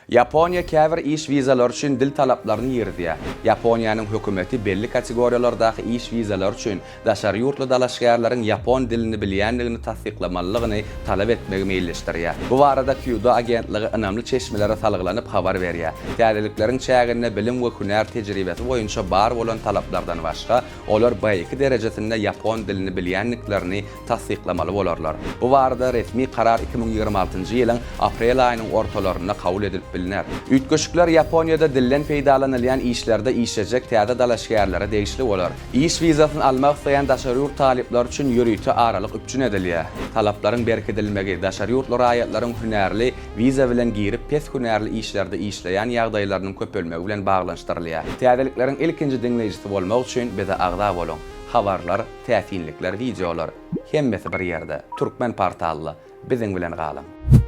Yaponiya käbir iş vizalar üçün dil talaplarını yirdiýär. Yaponiýanyň hökümeti belli kategoriýalardaky iş vizalar üçün daşary ýurtly dalaşgärleriň yapon dilini bilýänligini tasdiklamalygyny talap etmegi meýilleşdirýär. Bu barada Kyudo agentligi ynamly çeşmelere salyglanyp habar berýär. Täzeliklerin çägine bilim we hünär tejribesi boýunça bar bolan talaplardan başga, olar B2 derejesinde yapon dilini bilýänliklerini tasdiklamaly bolarlar. Bu barada resmi karar 2026-njy ýylyň aprel aýynyň ortalaryna kabul edilip bilinär. Üýtgeşikler Yaponiýada dilden peýdalanylýan işlerde işlejek täze dalaşgärlere degişli bolar. İş vizasyny almak isleýän daşary ýurt talipler üçin ýürüýte aralyk üpçün edilýär. Talaplaryň berkidilmegi daşary ýurtlar aýatlaryň hünärli viza bilen girip pes hünärli işlerde işleýän ýagdaýlarynyň köpelmegi bilen baglanşdyrylýar. Täzeliklerin ilkinji dinleýijisi bolmak üçin bize agda bolun. Habarlar, täsinlikler, videolar hemmesi bir ýerde. Türkmen portaly biziň bilen galyň.